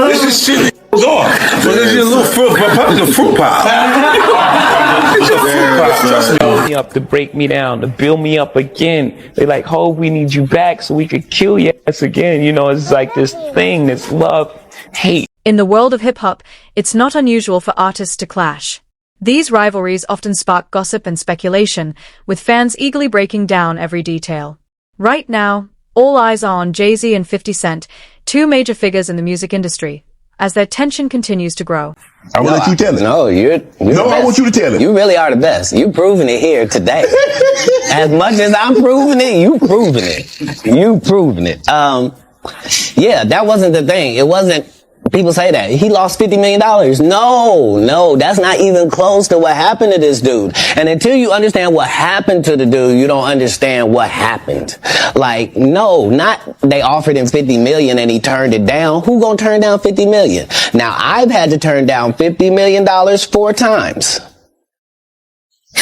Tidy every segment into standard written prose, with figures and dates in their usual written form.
This is shit that goes on. But this is a little fruit pie. It's a fruit pie. Trust me. Build me up to break me down, to build me up again. They like, Hov, we need you back so we could kill your ass again. You know, it's like this thing, this love, hate. In the world of hip-hop, it's not unusual for artists to clash. These rivalries often spark gossip and speculation, with fans eagerly breaking down every detail. Right now, all eyes are on Jay-Z and 50 Cent, two major figures in the music industry, as their tension continues to grow. I will let you tell it. No, you're no, I want you to tell it. You really are the best. You proving it here today. As much as I'm proving it, you proving it. You proving it. Yeah, that wasn't the thing. It wasn't. People say that he lost $50 million. No, that's not even close to what happened to this dude. And until you understand what happened to the dude, you don't understand what happened. Like, no, not they offered him 50 million and he turned it down. Who gonna turn down 50 million? Now, I've had to turn down $50 million 4 times.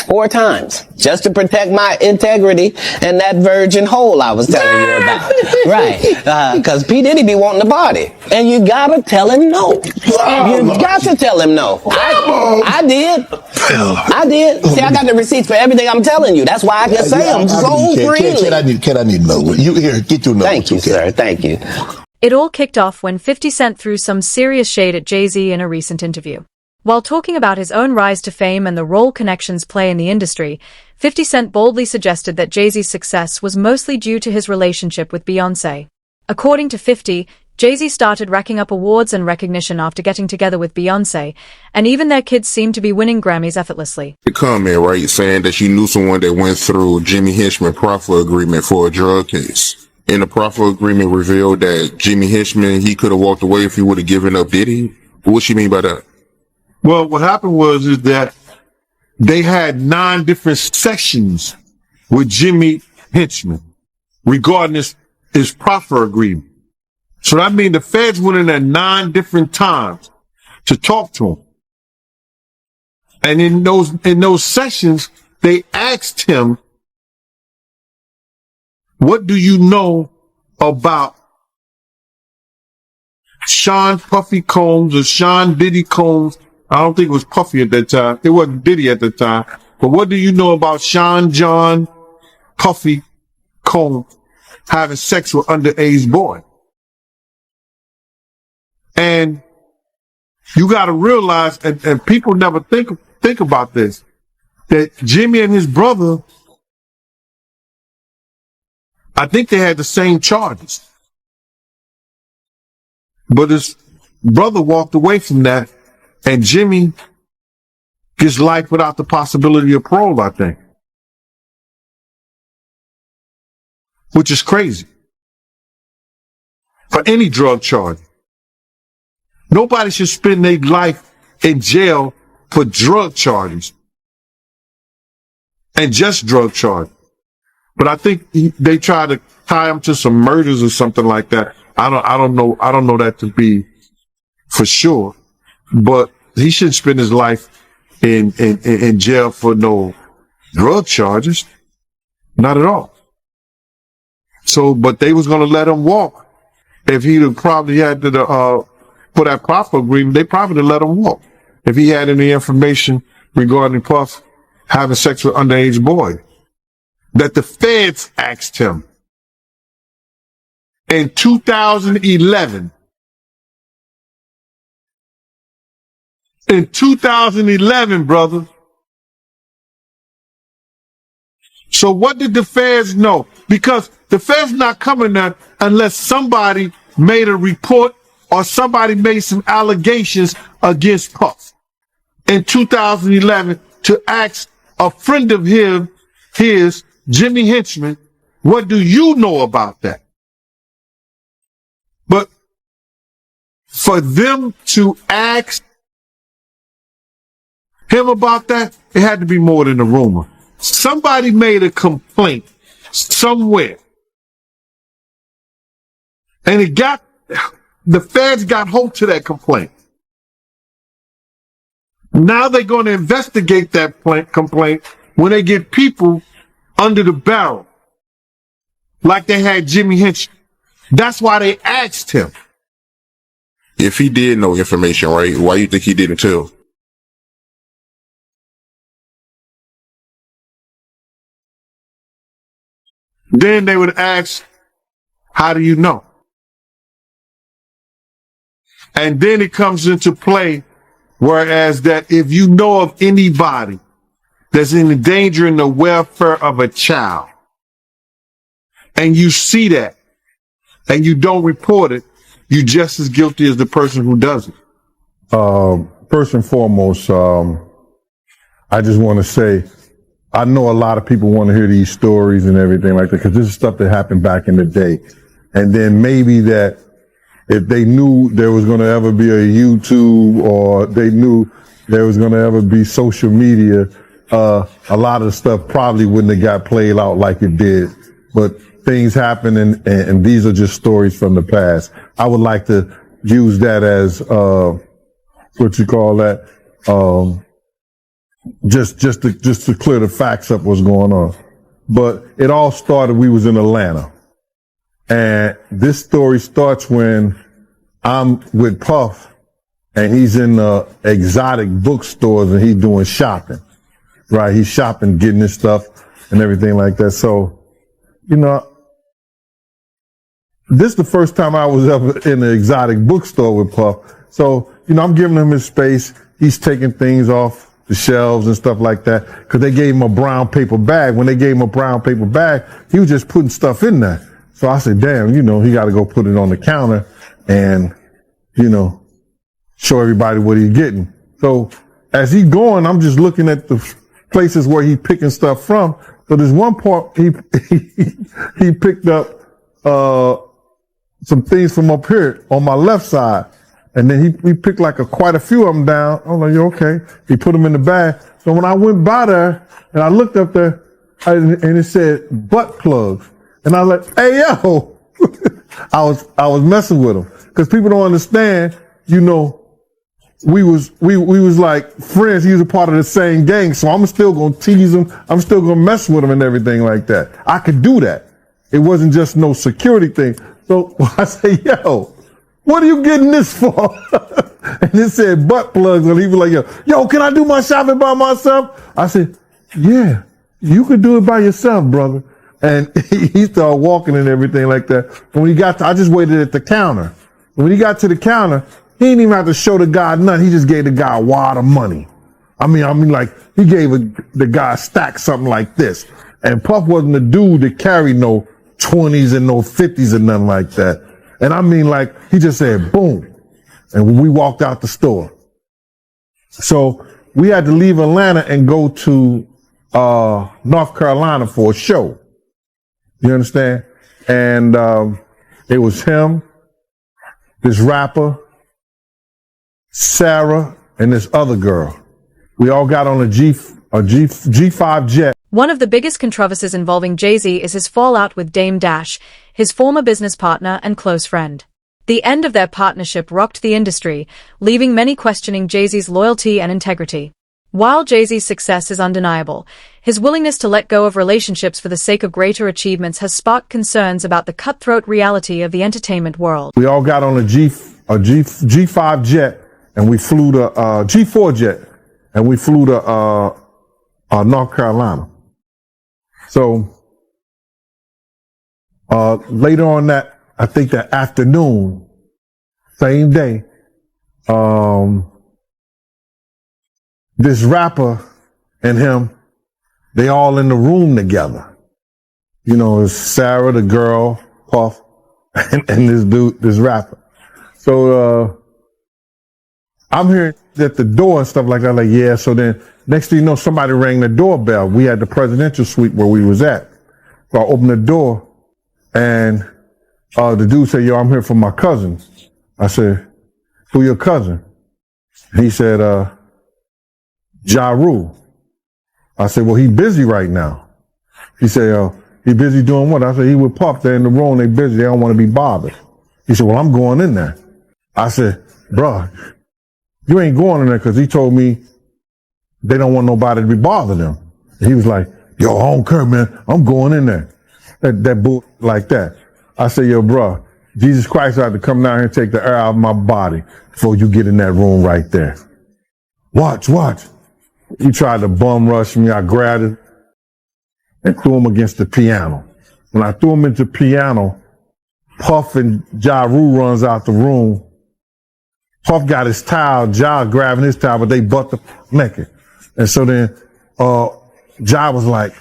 4 times, just to protect my integrity and that virgin hole I was telling you about. Right. Cause P. Diddy be wanting to party. And you gotta tell him no. You got to tell him no. I did. I did. See, I got the receipts for everything I'm telling you. That's why I can say them so freely. Can I need to know? You here, get your number. Thank you, sir. Thank you. It all kicked off when 50 Cent threw some serious shade at Jay-Z in a recent interview. While talking about his own rise to fame and the role connections play in the industry, 50 Cent boldly suggested that Jay-Z's success was mostly due to his relationship with Beyoncé. According to 50, Jay-Z started racking up awards and recognition after getting together with Beyoncé, and even their kids seemed to be winning Grammys effortlessly. The comment, right, saying that you knew someone that went through Jimmy Henchman proffer agreement for a drug case. And the proffer agreement revealed that Jimmy Henchman, he could have walked away if he would have given up Diddy. What you mean by that? Well, what happened is that they had 9 different sessions with Jimmy Henchman regarding his proffer agreement. So that means the feds went in there 9 different times to talk to him. And in those sessions, they asked him, what do you know about Sean Puffy Combs or Sean Diddy Combs? I don't think it was Puffy at that time. It wasn't Diddy at the time. But what do you know about Sean John Puffy Combs having sex with underage boy? And you got to realize, and people never think about this, that Jimmy and his brother, I think they had the same charges. But his brother walked away from that. And Jimmy gets life without the possibility of parole, I think. Which is crazy. For any drug charge. Nobody should spend their life in jail for drug charges. And just drug charges. But I think they try to tie him to some murders or something like that. I don't know that to be for sure. But he shouldn't spend his life in jail for no drug charges. Not at all. So, but they was going to let him walk. If he'd probably had to, for that proffer agreement, they probably would let him walk. If he had any information regarding Puff having sex with underage boy. That the feds asked him in 2011. In 2011, brother. So what did the feds know? Because the feds not coming there unless somebody made a report or somebody made some allegations against Puff in 2011 to ask a friend of his, Jimmy Henchman, what do you know about that? But for them to ask him about that, it had to be more than a rumor. Somebody made a complaint somewhere. And the feds got hold to that complaint. Now they're going to investigate that complaint when they get people under the barrel. Like they had Jimmy Henchman. That's why they asked him. If he did know information, right, why you think he didn't tell? Then they would ask, how do you know? And then it comes into play, whereas that if you know of anybody that's endangering the welfare of a child, and you see that, and you don't report it, you're just as guilty as the person who does it. First and foremost, I just want to say, I know a lot of people want to hear these stories and everything like that, because this is stuff that happened back in the day. And then maybe that if they knew there was going to ever be a YouTube, or they knew there was going to ever be social media, a lot of the stuff probably wouldn't have got played out like it did. But things happen, and these are just stories from the past. I would like to use that as, what you call that, just to clear the facts up what's going on. But it all started, we was in Atlanta. And this story starts when I'm with Puff, and he's in exotic bookstores, and he's doing shopping, right? He's shopping, getting his stuff and everything like that. So, you know, this is the first time I was ever in an exotic bookstore with Puff. So, you know, I'm giving him his space. He's taking things off the shelves and stuff like that, because they gave him a brown paper bag. When they gave him a brown paper bag, he was just putting stuff in there. So I said, damn, you know, he got to go put it on the counter and, you know, show everybody what he's getting. So as he's going, I'm just looking at the places where he's picking stuff from. So there's one part he picked up some things from up here on my left side. And then he picked like quite a few of them down. I was like, "You okay?" He put them in the bag. So when I went by there and I looked up there, and it said butt plugs. And I was like, "Hey, yo," I was messing with him, because people don't understand, you know, we was like friends. He was a part of the same gang. So I'm still going to tease him. I'm still going to mess with him and everything like that. I could do that. It wasn't just no security thing. So I say, "Yo, what are you getting this for?" And it said butt plugs. And he was like, yo, can I do my shopping by myself? I said, "Yeah, you could do it by yourself, brother." And he started walking and everything like that. When he got to, I just waited at the counter. When he got to the counter, he didn't even have to show the guy nothing. He just gave the guy a wad of money. I mean, like, he gave the guy a stack, something like this. And Puff wasn't the dude that carried no 20s and no 50s and nothing like that. And I mean, like, he just said, boom. And we walked out the store. So we had to leave Atlanta and go to North Carolina for a show. You understand? And it was him, this rapper, Sarah, and this other girl. We all got on a G5 jet. One of the biggest controversies involving Jay-Z is his fallout with Dame Dash, his former business partner and close friend. The end of their partnership rocked the industry, leaving many questioning Jay-Z's loyalty and integrity. While Jay-Z's success is undeniable, his willingness to let go of relationships for the sake of greater achievements has sparked concerns about the cutthroat reality of the entertainment world. We all got on a G5 jet, and we flew to G4 jet, and we flew to North Carolina. So later on that, I think that afternoon, same day, this rapper and him, they all in the room together. You know, it's Sarah, the girl, Puff, and this dude, this rapper. So I'm here at the door and stuff like that. Like, yeah. So then next thing you know, somebody rang the doorbell. We had the presidential suite where we was at. So I opened the door, and the dude said, "Yo, I'm here for my cousin." I said, "Who your cousin?" He said, "Ja Rule." I said, "Well, he busy right now." He said, "He busy doing what?" I said, "He with Puff. They're in the room. They busy. They don't want to be bothered." He said, "Well, I'm going in there." I said, "Bruh, you ain't going in there, because he told me they don't want nobody to be bothering them." He was like, "Yo, I don't care, man. I'm going in there." That bull like that. I said, "Yo, bruh, Jesus Christ had to come down here and take the air out of my body before you get in that room right there. Watch. He tried to bum rush me. I grabbed him and threw him against the piano. When I threw him into the piano, Puff and Ja Rule runs out the room. Puff got his towel, Ja grabbing his towel, but they butt the naked. And so then, Ja was like,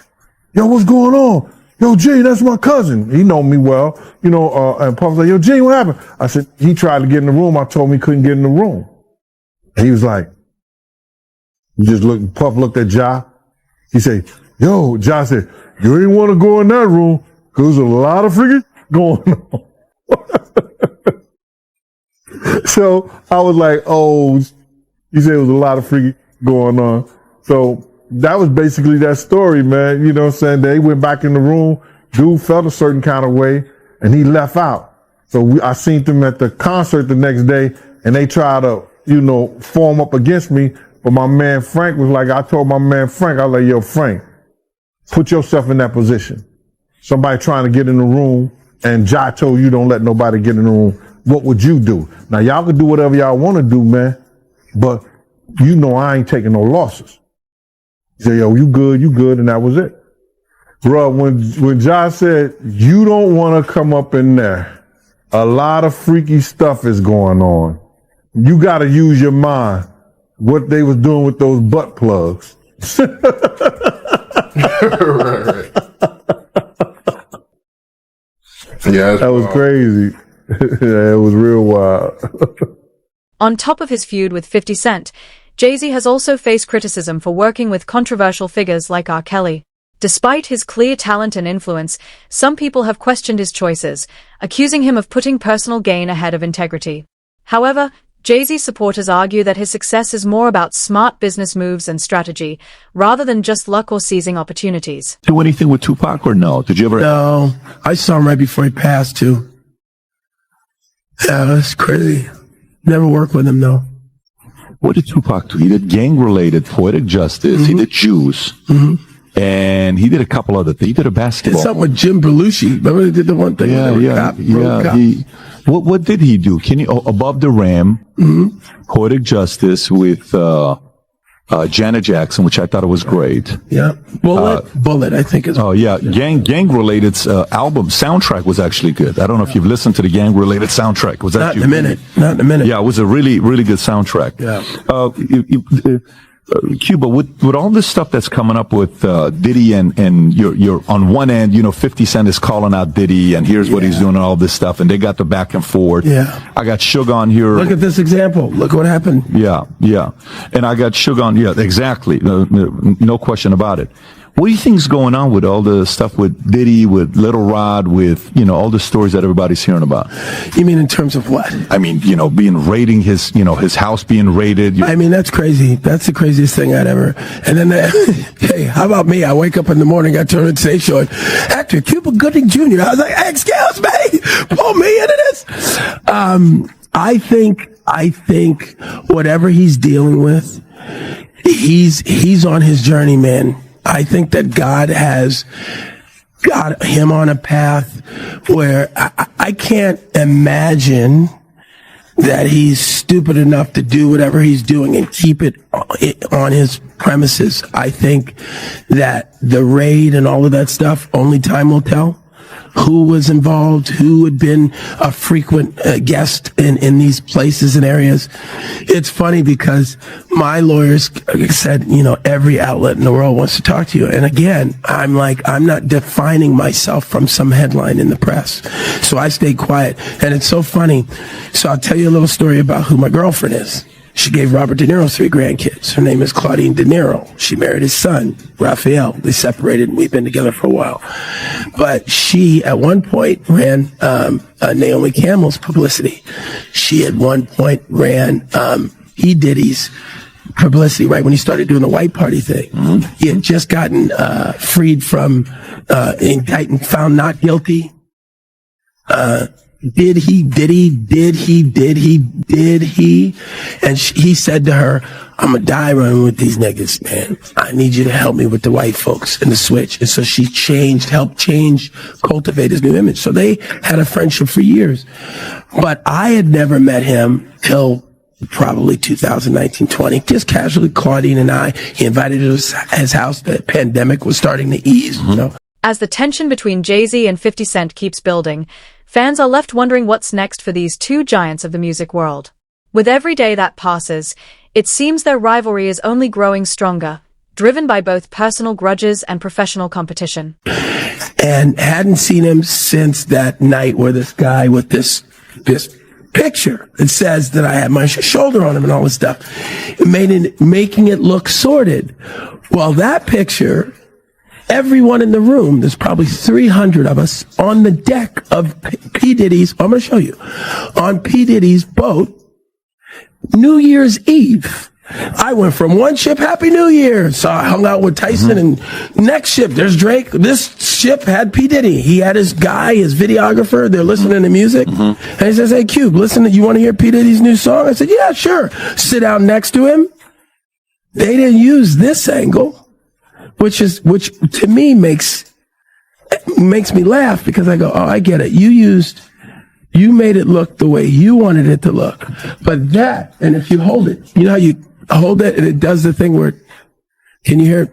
yo, what's going on? Yo, G, that's my cousin. He know me well, and Puff was like, yo, G, what happened? I said, he tried to get in the room. I told him he couldn't get in the room. And he was like, Puff looked at Ja. He said, yo, Ja said, you ain't want to go in that room because there's a lot of freaking going on. So I was like, oh, he said it was a lot of freaking going on. So that was basically that story, man. You know what I'm saying? They went back in the room. Dude felt a certain kind of way and he left out. So I seen them at the concert the next day and they tried to, form up against me. But my man Frank was like, I told my man Frank, I was like, yo, Frank, put yourself in that position. Somebody trying to get in the room and Ja told you don't let nobody get in the room. What would you do? Now y'all can do whatever y'all want to do, man. But I ain't taking no losses. He said, yo, you good. And that was it. Bro, when Ja said, you don't want to come up in there, a lot of freaky stuff is going on. You got to use your mind. What they was doing with those butt plugs. Right. Yeah, that was crazy. Yeah, it was real wild. On top of his feud with 50 Cent, Jay-Z has also faced criticism for working with controversial figures like R. Kelly. Despite his clear talent and influence, some people have questioned his choices, accusing him of putting personal gain ahead of integrity. However, Jay-Z supporters argue that his success is more about smart business moves and strategy, rather than just luck or seizing opportunities. Do anything with Tupac or no? Did you ever? No, I saw him right before he passed too. Yeah, that's crazy. Never worked with him though. What did Tupac do? He did gang-related poetic justice. He did Jews. And he did a couple other things. He did a basketball. It's something with Jim Belushi. Remember they did the one thing? Yeah. What did he do? Can you, Above the Rim, poetic justice with Janet Jackson, which I thought it was great. Yeah. Bullet, I think is. Oh, yeah. Gang-related album soundtrack was actually good. I don't know if you've listened to the gang-related soundtrack. Was that Not in a minute. Yeah, it was a really, really good soundtrack. Yeah. Cuba, with all this stuff that's coming up with Diddy and you're on one end, 50 Cent is calling out Diddy and here's what he's doing and all this stuff, and they got the back and forth. Yeah. I got Suge on here. Look at this example. Look what happened. Yeah. And I got Suge on. Yeah, exactly. No question about it. What do you think's going on with all the stuff with Diddy, with Little Rod, with, all the stories that everybody's hearing about? You mean in terms of what? I mean, raiding his house being raided. I mean, that's crazy. That's the craziest thing I'd ever. And then, hey, how about me? I wake up in the morning, I turn on Today Show, and actor Cuba Gooding Jr. I was like, excuse me, pull me into this. I think whatever he's dealing with, he's on his journey, man. I think that God has got him on a path where I can't imagine that he's stupid enough to do whatever he's doing and keep it on his premises. I think that the raid and all of that stuff, only time will tell. Who was involved, who had been a frequent guest in these places and areas. It's funny because my lawyers said, every outlet in the world wants to talk to you. And again, I'm not defining myself from some headline in the press. So I stayed quiet. And it's so funny. So I'll tell you a little story about who my girlfriend is. She gave Robert De Niro 3 grandkids. Her name is Claudine De Niro. She married his son, Raphael. They separated and we've been together for a while. But she, at one point, ran Naomi Campbell's publicity. She, at one point, ran Diddy's publicity, right when he started doing the white party thing. He had just gotten freed from indictment, found not guilty. did he? And he said to her, I'm going to die running with these niggas, man. I need you to help me with the white folks and the switch. And so she helped cultivate his new image. So they had a friendship for years. But I had never met him till probably 2019-20, just casually, Claudine and I. He invited us to his house. The pandemic was starting to ease, you know. As the tension between Jay-Z and 50 Cent keeps building, fans are left wondering what's next for these two giants of the music world. With every day that passes, it seems their rivalry is only growing stronger, driven by both personal grudges and professional competition. And hadn't seen him since that night where this guy with this picture that says that I had my shoulder on him and all this stuff, making it look sordid. Well, that picture, everyone in the room, there's probably 300 of us on the deck of P. Diddy's, I'm going to show you, on P. Diddy's boat, New Year's Eve. I went from one ship, Happy New Year. So I hung out with Tyson, and next ship, there's Drake. This ship had P. Diddy. He had his guy, his videographer. They're listening to music. And he says, hey, Cube, listen, you want to hear P. Diddy's new song? I said, yeah, sure. Sit down next to him. They didn't use this angle, which to me makes me laugh, because I go, oh, I get it. You made it look the way you wanted it to look. But that, and if you hold it, you know how you hold it and it does the thing where, can you hear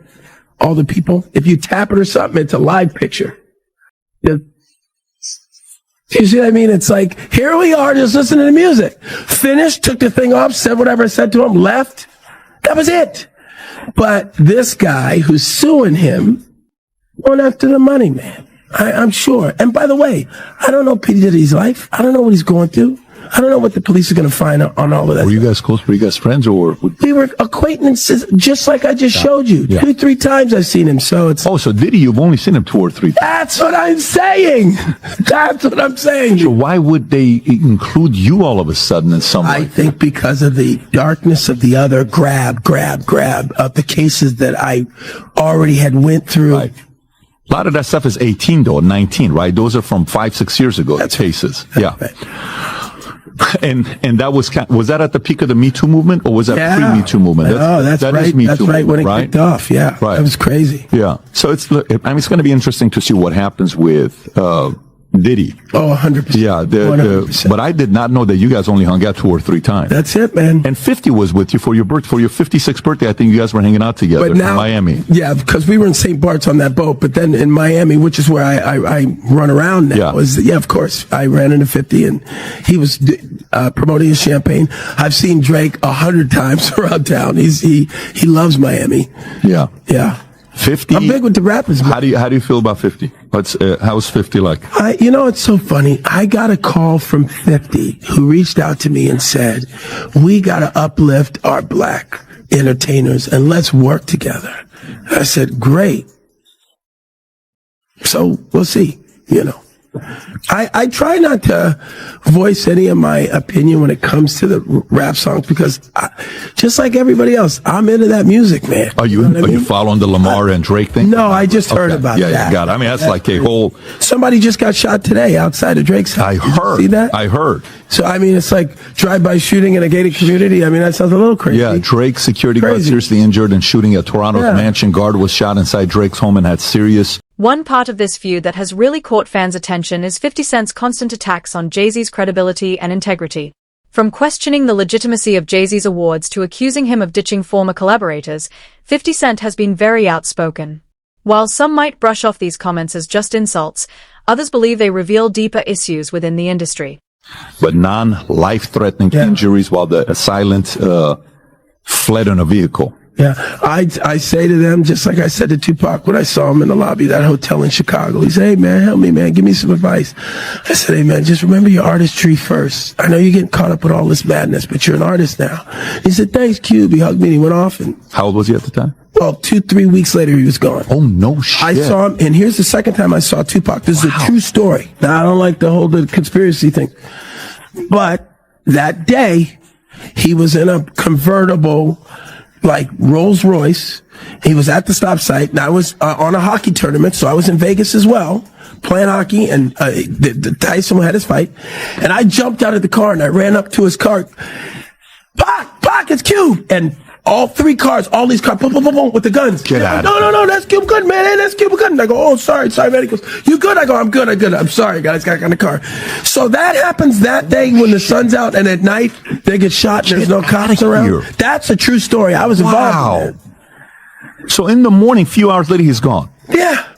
all the people? If you tap it or something, it's a live picture. Do you see what I mean? It's like, here we are just listening to music. Finished, took the thing off, said whatever I said to him, left. That was it. But this guy who's suing him went after the money, man. I'm sure. And by the way, I don't know P. Diddy's life. I don't know what he's going through. I don't know what the police are going to find on all of that. Were you guys close? Were you guys friends, or? We were acquaintances, just like I just showed you. Yeah. 2-3 times I've seen him. So it's. Oh, so Diddy, you've only seen him 2 or 3 times. That's what I'm saying. That's what I'm saying. So why would they include you all of a sudden in some way? I think because of the darkness of the other grab of the cases that I already had went through. Right. A lot of that stuff is 18 though, 19, right? Those are from 5-6 years ago. That's cases. Yeah. Right. And that was that at the peak of the Me Too movement, or was that pre-Me Too movement? That's right. That's right when it kicked off. Yeah. Right. That was crazy. Yeah. So it's going to be interesting to see what happens with, Diddy. Oh, 100%. Yeah. 100%. But I did not know that you guys only hung out 2 or 3 times. That's it, man. And 50 was with you for your 56th birthday. I think you guys were hanging out together in Miami. Yeah, because we were in St. Bart's on that boat, but then in Miami, which is where I run around now, of course, I ran into 50, and he was promoting his champagne. I've seen Drake 100 times around town. He loves Miami. Yeah. Yeah. 50. I'm big with the rappers. How do you feel about 50? How's 50 like? It's so funny. I got a call from 50 who reached out to me and said, we got to uplift our black entertainers and let's work together. I said, great. So we'll see, I try not to voice any of my opinion when it comes to the rap songs, because just like everybody else, I'm into that music, man. Are you following the Lamar and Drake thing? No, I just heard about that. Yeah, got it. I mean, that's like a whole. Somebody just got shot today outside of Drake's house. I heard. Did you see that? I heard. So, I mean, it's like drive-by shooting in a gated community. I mean, that sounds a little crazy. Yeah, Drake's security guard seriously injured in shooting at Toronto's mansion. Guard was shot inside Drake's home and had serious. One part of this feud that has really caught fans' attention is 50 Cent's constant attacks on Jay-Z's credibility and integrity. From questioning the legitimacy of Jay-Z's awards to accusing him of ditching former collaborators, 50 Cent has been very outspoken. While some might brush off these comments as just insults, others believe they reveal deeper issues within the industry. But non-life-threatening injuries while the assailant fled in a vehicle. Yeah, I say to them, just like I said to Tupac when I saw him in the lobby of that hotel in Chicago. He said, hey, man, help me, man. Give me some advice. I said, hey, man, just remember your artistry first. I know you're getting caught up with all this madness, but you're an artist now. He said, thanks, Cube. He hugged me and he went off. And how old was he at the time? Well, 2-3 weeks later, he was gone. Oh, no shit. I saw him, and here's the second time I saw Tupac. This is a true story. Now, I don't like the whole conspiracy thing. But that day, he was in a convertible, like Rolls Royce. He was at the stop sign. Now I was on a hockey tournament, so I was in Vegas as well. playing hockey, and the Tyson had his fight, and I jumped out of the car and I ran up to his car. Pac, it's Cube, and all 3 cars, all these cars, boom, boom, boom, boom, with the guns. Get out. No, that's Cube Good, man. Hey, that's Cube Good. And I go, oh, sorry, man. He goes, you good? I go, I'm good. I'm sorry, guys. Got in the car. So that happens that day when the sun's out, and at night they get shot and there's no cops around. Here. That's a true story. I was involved in that. So in the morning, few hours later, he's gone. Yeah.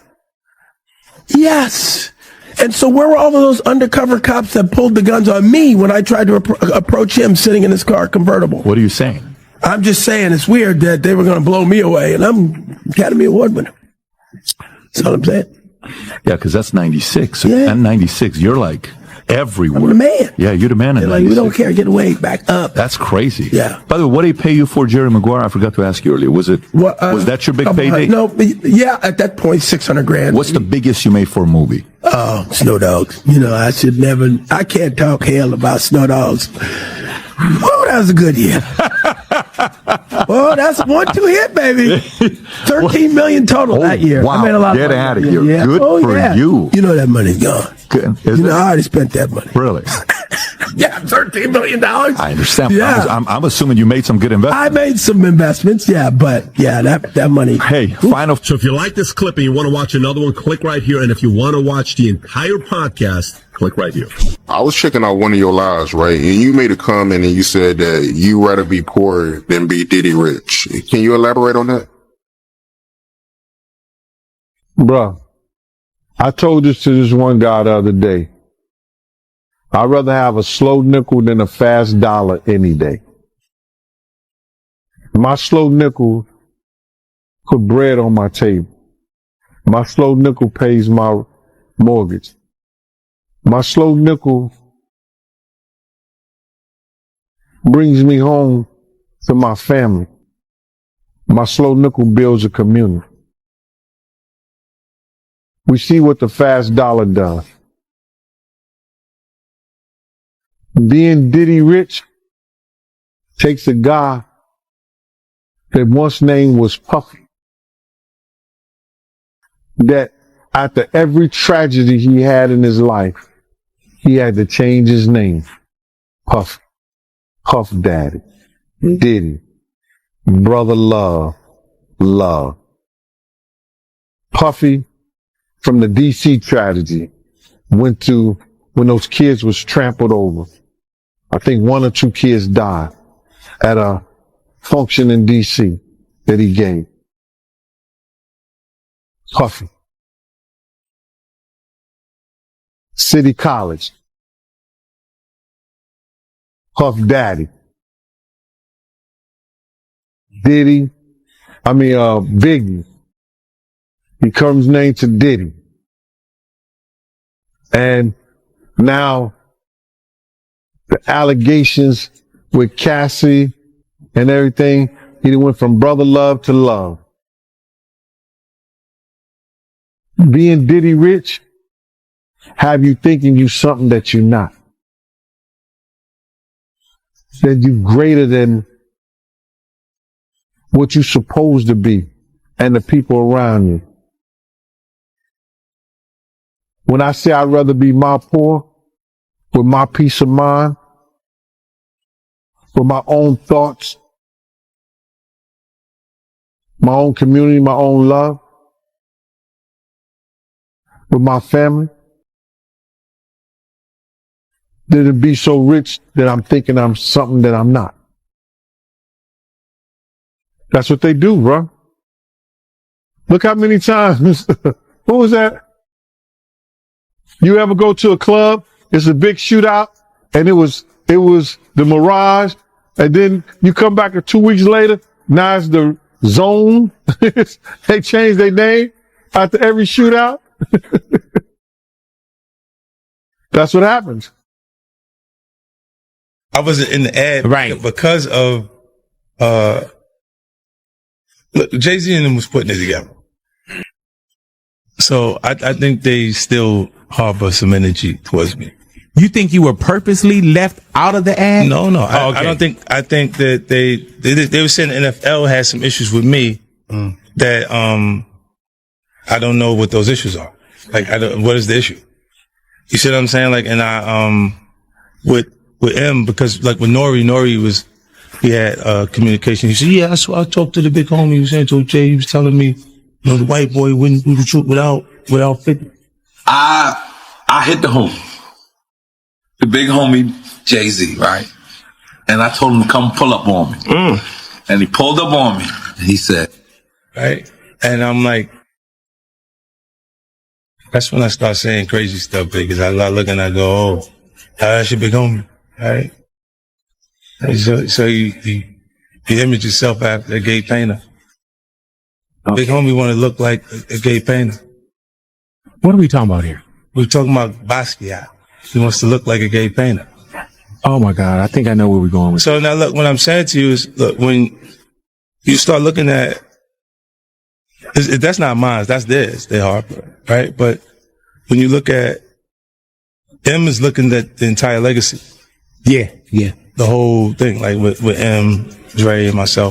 Yes. And so where were all of those undercover cops that pulled the guns on me when I tried to approach him sitting in his car convertible? What are you saying? I'm just saying it's weird that they were going to blow me away, and I'm Academy Award winner. That's all I'm saying. Yeah, because that's 96. So Yeah. at 96, you're like everywhere. I'm the man. Yeah, you're the man in They're like, 96. we don't care. Get away. Back up. That's crazy. Yeah. By the way, what did he pay you for Jerry Maguire? I forgot to ask you earlier. Was that your big payday? No, yeah, at that point, $600,000. What's the biggest you made for a movie? Oh, Snow Dogs. I can't talk hell about Snow Dogs. Oh, that was a good year. Well, that's a 1-2 hit, baby. 13 million total that year. Wow. I made a lot Get of money. out of here. Yeah. Good for you. You know that money's gone. I already spent that money. Really? Yeah, $13 million. I understand. Yeah. I'm assuming you made some good investments. I made some investments, but that money. Hey, final. So if you like this clip and you want to watch another one, click right here. And if you want to watch the entire podcast, click right here. I was checking out one of your lives, right? And you made a comment and you said that you rather be poor than be Diddy rich. Can you elaborate on that? Bruh, I told this to this one guy the other day. I'd rather have a slow nickel than a fast dollar any day. My slow nickel put bread on my table. My slow nickel pays my mortgage. My slow nickel brings me home to my family. My slow nickel builds a community. We see what the fast dollar does. Being Diddy rich takes a guy that once name was Puffy, that after every tragedy he had in his life, he had to change his name. Puff Daddy, Diddy, Brother Love. Puffy, from the DC tragedy, went to when those kids was trampled over. I think 1 or 2 kids died at a function in DC that he gave. Puffy. City College. Puff Daddy. Biggie. He comes named to Diddy. And now the allegations with Cassie and everything, he went from brother love to love. Being Diddy rich have you thinking you something that you're not. That you're greater than what you're supposed to be and the people around you. When I say I'd rather be my poor, with my peace of mind, with my own thoughts, my own community, my own love, with my family, than to be so rich that I'm thinking I'm something that I'm not. That's what they do, bro. Look how many times, what was that? You ever go to a club, it's a big shootout, and it was the Mirage, and then you come back 2 weeks later, now it's the Zone. They changed their name after every shootout. That's what happens. I wasn't in the ad because of look, Jay-Z and them was putting it together. So I think they still harbor some energy towards me. You think you were purposely left out of the ad? No. Okay. I don't think. I think that they were saying the NFL has some issues with me that I don't know what those issues are. Like, what is the issue? You see what I'm saying? Like, and with M, because like with Nori he had communication. He said, yeah, I talked to the big homie. He was saying to Jay, he was telling me, you know, the white boy wouldn't do the truth without 50. I hit the homie, the big homie Jay-Z, right? And I told him to come pull up on me. And he pulled up on me. And he said, right? And I'm like, that's when I start saying crazy stuff, because I look and I go, oh, that's your big homie, right? And so he imaged himself after a gay painter. Big homie want to look like a gay painter. What are we talking about here? We're talking about Basquiat. He wants to look like a gay painter. Oh my God, I think I know where we're going with. So now look, what I'm saying to you is, look, when you start looking at, that's not mine, that's theirs, their Harper, right? But when you look at, M is looking at the entire legacy. Yeah. The whole thing, like with M, Dre, and myself.